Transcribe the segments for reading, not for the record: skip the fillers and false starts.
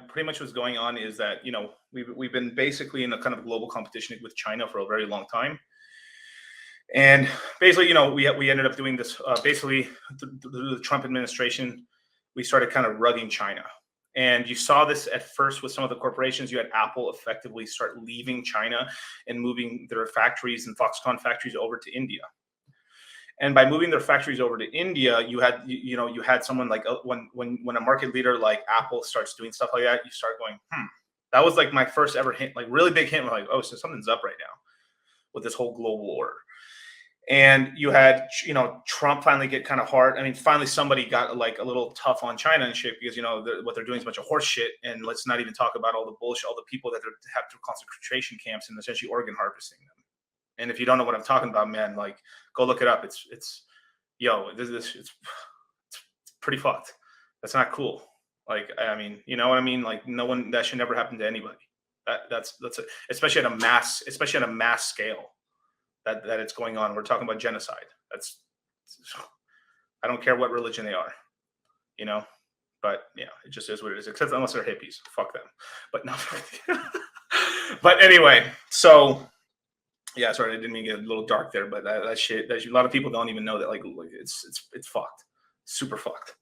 pretty much what's going on is that, we've been basically in a kind of global competition with China for a very long time. And basically, we ended up doing this basically through the Trump administration. We started kind of rugging China. And you saw this at first with some of the corporations. You had Apple effectively start leaving China and moving their factories and Foxconn factories over to India. And by moving their factories over to India, you had someone like when a market leader like Apple starts doing stuff like that, you start going, That was like my first ever hint, like really big hint, like, oh, so something's up right now with this whole global order. And you had, Trump finally get kind of hard. I mean, finally somebody got like a little tough on China and shit because, what they're doing is a bunch of horse shit. And let's not even talk about all the bullshit, all the people that have through concentration camps and essentially organ harvesting them. And if you don't know what I'm talking about, man, like go look it up. It's pretty fucked. That's not cool. Like, I mean, you know what I mean? Like that should never happen to anybody. Especially at a mass scale. That it's going on. We're talking about genocide. I don't care what religion they are, but yeah, it just is what it is, except unless they're hippies. Fuck them. But no. But anyway, so yeah, sorry, I didn't mean to get a little dark there, but that shit, a lot of people don't even know that, like it's fucked. Super fucked.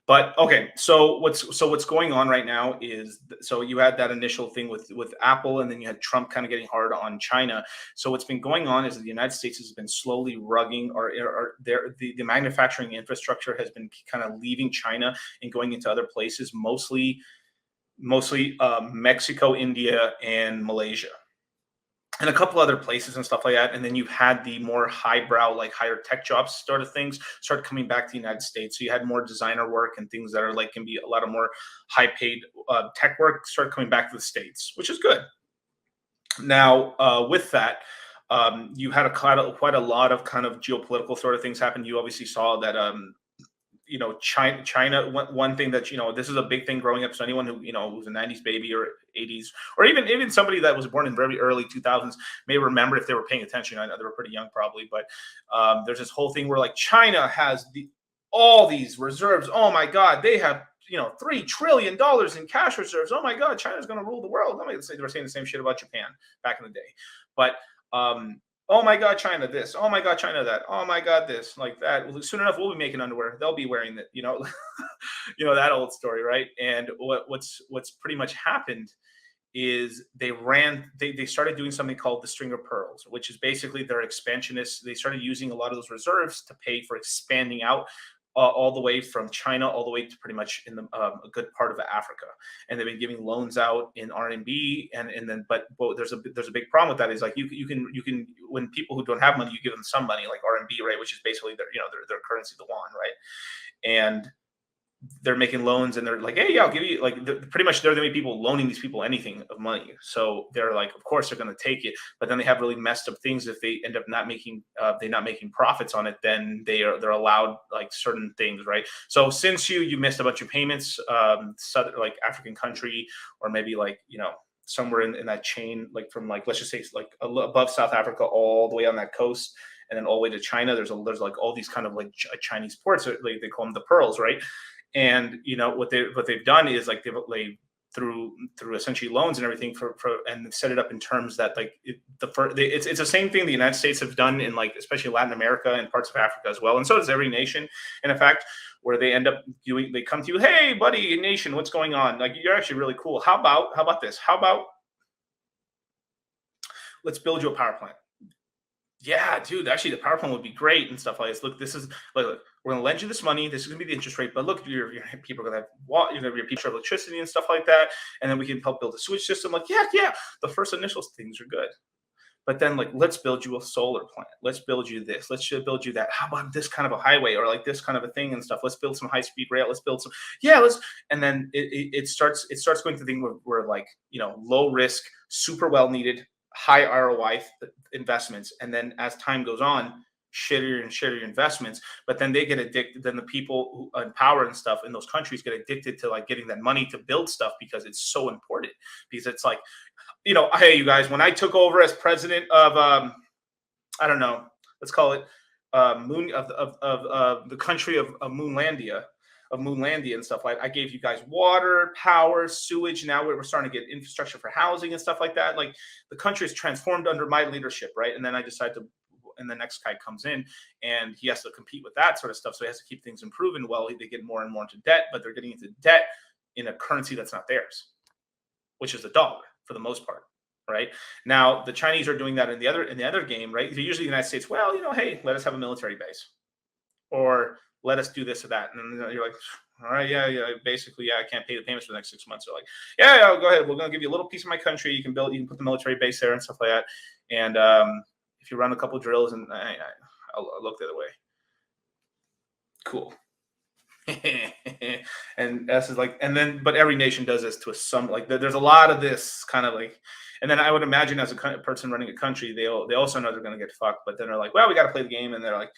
But okay, so what's going on right now is, so you had that initial thing with Apple, and then you had Trump kind of getting hard on China. So what's been going on is that the United States has been slowly rugging, or the manufacturing infrastructure has been kind of leaving China and going into other places, mostly Mexico, India, and Malaysia, and a couple other places and stuff like that. And then you've had the more highbrow, like higher tech jobs sort of things start coming back to the United States. So you had more designer work and things that are like, can be a lot of more high paid tech work start coming back to the States, which is good. Now, with that, you had quite a lot of kind of geopolitical sort of things happen. You obviously saw that, China, one thing that, this is a big thing growing up. So anyone who, who's a 90s baby or 80s, or even somebody that was born in very early 2000s may remember, if they were paying attention. I know they were pretty young probably, but there's this whole thing where like China has all these reserves. Oh my God, they have, $3 trillion in cash reserves. Oh my God, China's going to rule the world. They were saying the same shit about Japan back in the day. But oh my God, China this. Oh my God, China that. Oh my God, this, like that. Well, soon enough, we'll be making underwear. They'll be wearing that, that old story, right? And what's pretty much happened is they started doing something called the string of pearls, which is basically their expansionists. They started using a lot of those reserves to pay for expanding out all the way from China all the way to pretty much in a good part of Africa, and they've been giving loans out in RMB, and then but there's a big problem with that. Is like you can when people who don't have money, you give them some money like RMB, right, which is basically their currency, the yuan, right, and they're making loans and they're like, hey, yeah, I'll give you, like, pretty much they're the only people loaning these people anything of money. So they're like, of course they're going to take it, but then they have really messed up things. If they end up not making profits on it, then they're allowed like certain things, right? So since you missed a bunch of payments, southern, like African country, or maybe like, somewhere in that chain, like from like, let's just say like above South Africa, all the way on that coast, and then all the way to China, there's like all these kind of like Chinese ports, like they call them the pearls, right? And what they've done is like they through essentially loans and everything and set it up in terms that like it's the same thing the United States have done in like especially Latin America and parts of Africa as well, and so does every nation. And in fact, where they end up doing, they come to you, hey buddy, nation, what's going on? Like, you're actually really cool. How about this? How about let's build you a power plant? Yeah, dude, actually the power plant would be great and stuff like this. Look, look, we're going to lend you this money. This is going to be the interest rate. But look, your people are going to have water, your people have electricity and stuff like that. And then we can help build a sewage system. Like, yeah. The first initial things are good. But then, like, let's build you a solar plant. Let's build you this. Let's build you that. How about this kind of a highway, or like this kind of a thing and stuff? Let's build some high-speed rail. Let's build some. Yeah, let's. And then it starts going to the thing where like, low risk, super well needed, high ROI investments, and then as time goes on, shittier and shittier investments. But then they get addicted. Then the people who in power and stuff in those countries get addicted to like getting that money to build stuff because it's so important. Because it's like, hey, you guys, when I took over as president of I don't know, let's call it moon of the country of Moonlandia. Moonlandia and stuff like I gave you guys water, power, sewage. Now we're starting to get infrastructure for housing and stuff like that. Like the country is transformed under my leadership, right? And then I decide to, and the next guy comes in and he has to compete with that sort of stuff. So he has to keep things improving. Well, they get more and more into debt, but they're getting into debt in a currency that's not theirs, which is the dollar for the most part. Right now, the Chinese are doing that in the other game, right? Usually, the United States, well, hey, let us have a military base, or let us do this or that, and you're like, all right, yeah, basically, yeah, I can't pay the payments for the next 6 months. They're like, yeah, go ahead, we're going to give you a little piece of my country. You can put the military base there and stuff like that, and if you run a couple drills, and I'll look the other way. Cool. And that's like, and then, but every nation does this to some, like there's a lot of this kind of like, and then I would imagine as a person running a country, they also know they're going to get fucked, but then they're like, well, we got to play the game, and they're like,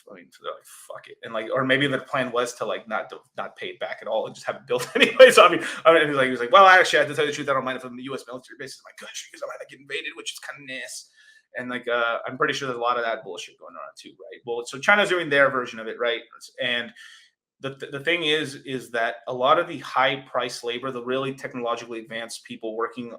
they're like, fuck it, and like, or maybe the plan was to like not pay it back at all and just have it built anyway. So I mean, he was like, well, actually, I have to tell you the truth, I don't mind if the U.S. military base is my country because I might get invaded, which is kind of nice. And like, I'm pretty sure there's a lot of that bullshit going on too, right? Well, so China's doing their version of it, right? And the thing is that a lot of the high price labor, the really technologically advanced people working,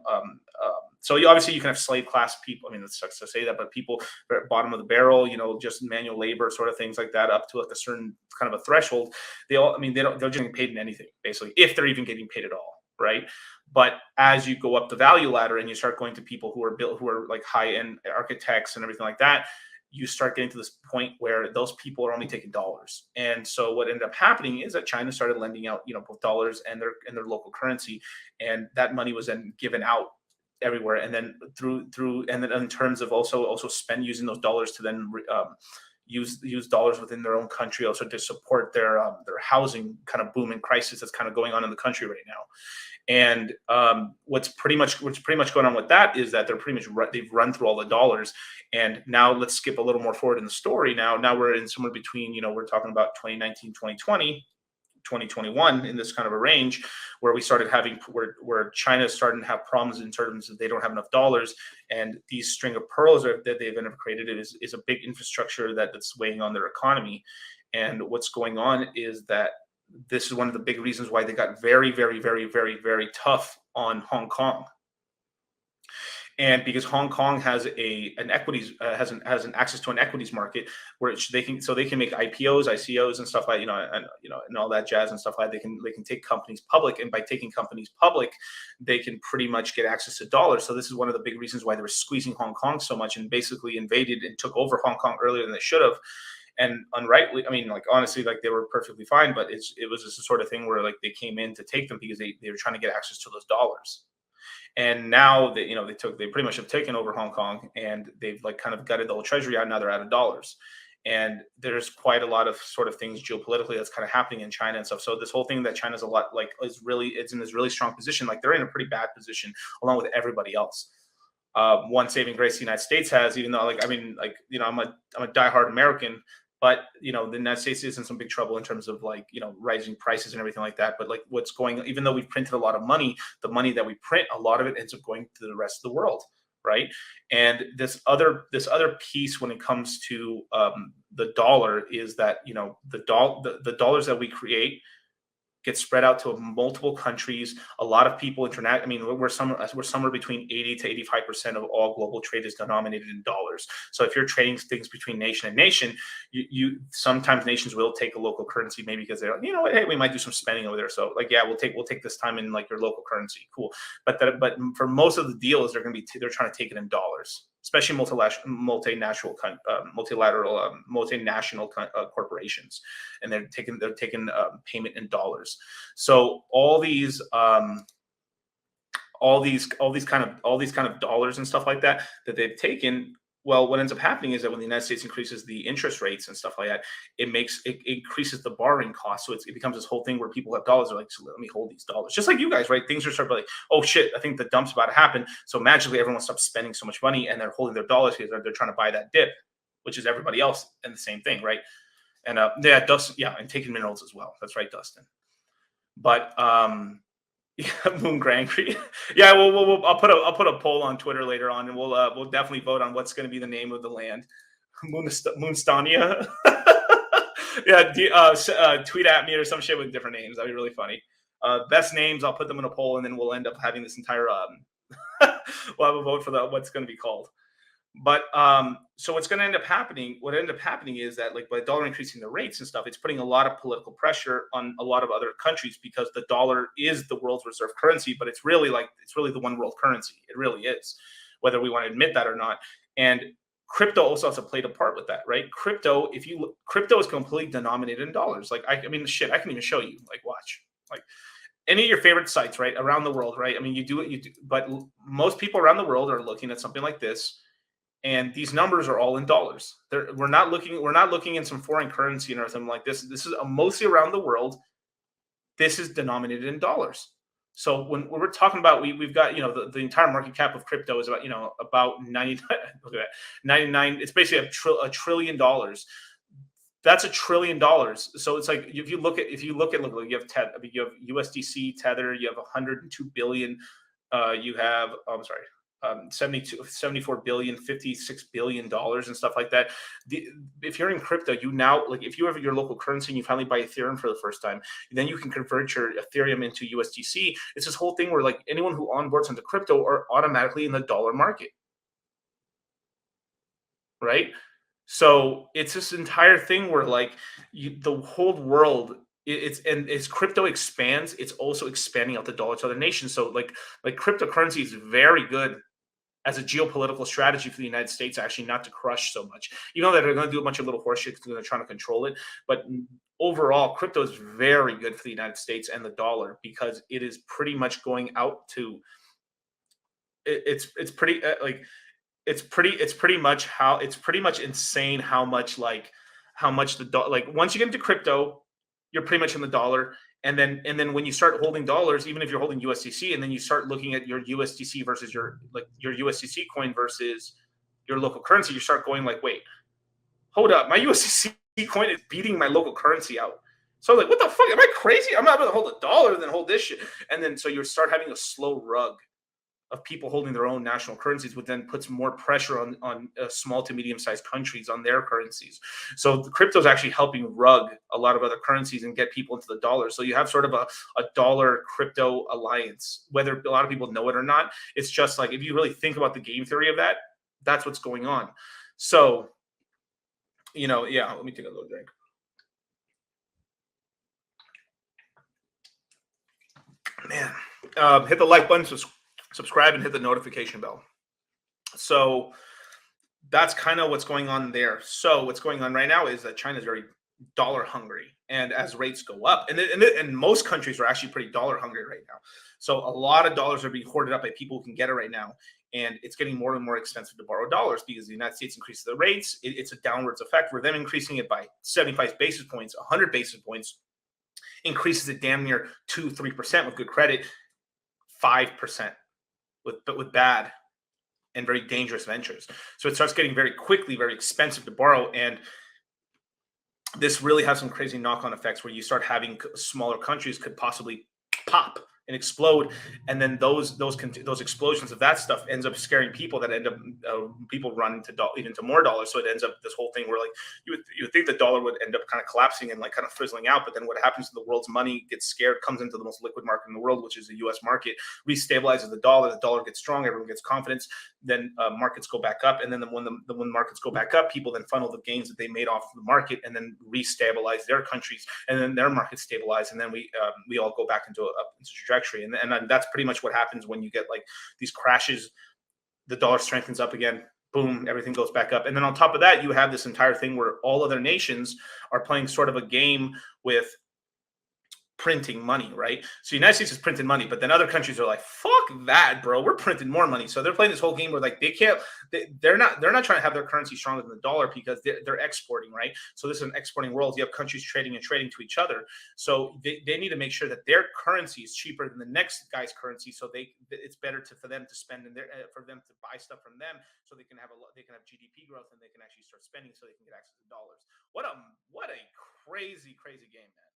so obviously you can have slave class people. I mean, it sucks to say that, but people at bottom of the barrel, just manual labor sort of things like that, up to like a certain kind of a threshold. They're just getting paid in anything basically, if they're even getting paid at all, right? But as you go up the value ladder and you start going to people who are like high end architects and everything like that, you start getting to this point where those people are only taking dollars. And so what ended up happening is that China started lending out, both dollars and their local currency, and that money was then given out everywhere. And then and then in terms of also spend using those dollars to then use dollars within their own country, also to support their housing kind of boom and crisis that's kind of going on in the country right now. And what's pretty much going on with that is that they've run through all the dollars. And now let's skip a little more forward in the story. Now we're in somewhere between, we're talking about 2019, 2020, 2021, in this kind of a range where we started having where China is starting to have problems in terms of they don't have enough dollars, and these string of pearls that they've created is a big infrastructure that's weighing on their economy. And what's going on is that this is one of the big reasons why they got very, very, very, very, very tough on Hong Kong. And because Hong Kong has an equities has an access to an equities market where they can make IPOs, ICOs, and stuff like and all that jazz and stuff like that. They can take companies public, and by taking companies public, they can pretty much get access to dollars. So this is one of the big reasons why they were squeezing Hong Kong so much and basically invaded and took over Hong Kong earlier than they should have. And unrightly, I mean, like honestly, like they were perfectly fine, but it was just the sort of thing where like they came in to take them because they were trying to get access to those dollars. And now they pretty much have taken over Hong Kong, and they've like kind of gutted the whole treasury out. Now they're out of dollars. And there's quite a lot of sort of things geopolitically that's kind of happening in China and stuff. So this whole thing that China's it's in this really strong position. Like they're in a pretty bad position along with everybody else. One saving grace the United States has, even though I'm a diehard American, but the United States is in some big trouble in terms of rising prices and everything like that. But like what's going, even though we've printed a lot of money, the money that we print, a lot of it ends up going to the rest of the world, right? And this other piece when it comes to the dollar is that the dollars that we create get spread out to multiple countries. A lot of people I mean, we're somewhere between 80 to 85% of all global trade is denominated in dollars. So if you're trading things between nation and nation, you sometimes nations will take a local currency, maybe because they're what, hey, we might do some spending over there. So like, yeah, we'll take this time in like your local currency, cool. But for most of the deals, they're trying to take it in dollars, especially multinational corporations, and they're taking payment in dollars. So all these kind of dollars and stuff like that they've taken. Well, what ends up happening is that when the United States increases the interest rates and stuff like that, it increases the borrowing cost. So it becomes this whole thing where people have dollars. They're like, so let me hold these dollars. Just like you guys, right? Things are sort of like, oh shit, I think the dump's about to happen. So magically everyone stops spending so much money, and they're holding their dollars because they're trying to buy that dip, which is everybody else and the same thing, right? And and taking minerals as well. That's right, Dustin. But Moon Grangry. Yeah, I'll put a poll on Twitter later on, and we'll definitely vote on what's going to be the name of the land. Moonstania. Yeah, tweet at me or some shit with different names. That'd be really funny. Best names, I'll put them in a poll, and then we'll end up having this entire we'll have a vote for the what's going to be called. But so what's going to end up happening? What ended up happening is that like by the dollar increasing the rates and stuff, it's putting a lot of political pressure on a lot of other countries because the dollar is the world's reserve currency, but it's really the one world currency. It really is, whether we want to admit that or not. And crypto also has played a part with that, right? Crypto is completely denominated in dollars. Like I mean, shit, I can even show you. Like watch, like any of your favorite sites, right, around the world, right? I mean, you do what you do, but most people around the world are looking at something like this, and these numbers are all in dollars. We're not looking in some foreign currency or something like this. This is mostly around the world. This is denominated in dollars. So when we're talking about we've got the entire market cap of crypto is about 90 look at that 99. It's basically a trillion dollars. That's $1 trillion. So it's like if you look at look, you have USDC Tether, you have 102 billion, you have I'm sorry, 74 billion, 56 billion dollars and stuff like that. If you're in crypto, you now like if you have your local currency and you finally buy Ethereum for the first time, then you can convert your Ethereum into USDC. It's this whole thing where like anyone who onboards into crypto are automatically in the dollar market, right? So it's this entire thing where like the whole world it's and as crypto expands, it's also expanding out the dollar to other nations. So like cryptocurrency is very good as a geopolitical strategy for the United States, actually not to crush so much. You know that they're going to do a bunch of little horseshit because they're trying to control it, but overall, crypto is very good for the United States and the dollar because it is pretty much going out to. It's pretty like it's pretty much insane how much like once you get into crypto, you're pretty much in the dollar. And then when you start holding dollars, even if you're holding USDC, and then you start looking at your USDC versus your USDC coin versus your local currency, you start going like, wait, hold up, my USDC coin is beating my local currency out. So like, what the fuck? Am I crazy? I'm not going to hold a dollar and then hold this shit. And then so you start having a slow rug of people holding their own national currencies, which then puts more pressure on small to medium sized countries on their currencies. So the crypto is actually helping rug a lot of other currencies and get people into the dollar. So you have sort of a dollar crypto alliance, whether a lot of people know it or not. It's just like if you really think about the game theory of that, that's what's going on. So yeah. Let me take a little drink. Man, hit the like button, subscribe, and hit the notification bell. So that's kind of what's going on there. So what's going on right now is that China's very dollar hungry, and as rates go up, and most countries are actually pretty dollar hungry right now. So a lot of dollars are being hoarded up by people who can get it right now, and it's getting more and more expensive to borrow dollars because the United States increases the rates. It's a downwards effect. We're then increasing it by 75 basis points, 100 basis points, increases it damn near 2-3% with good credit, 5% with bad and very dangerous ventures. So it starts getting very quickly very expensive to borrow, and this really has some crazy knock-on effects where you start having smaller countries could possibly pop and explode, and then those explosions of that stuff ends up scaring people that end up people run into more dollars. So it ends up this whole thing where like you would think the dollar would end up kind of collapsing and like kind of fizzling out, but then what happens to the world's money gets scared, comes into the most liquid market in the world, which is the U.S. market, restabilizes the dollar gets strong, everyone gets confidence, then markets go back up, and then when markets go back up, people then funnel the gains that they made off of the market and then restabilize their countries, and then their markets stabilize, and then we all go back into a trajectory. And that's pretty much what happens when you get like these crashes. The dollar strengthens up again, boom, everything goes back up. And then on top of that, you have this entire thing where all other nations are playing sort of a game with printing money, right? So the United States is printing money, but then other countries are like, fuck that, bro, we're printing more money. So they're playing this whole game where like they're not trying to have their currency stronger than the dollar because they're exporting, right? So this is an exporting world. You have countries trading to each other. So they need to make sure that their currency is cheaper than the next guy's currency. So it's better for them to spend for them to buy stuff from them, so they can have GDP growth and they can actually start spending so they can get access to dollars. What a crazy game, man.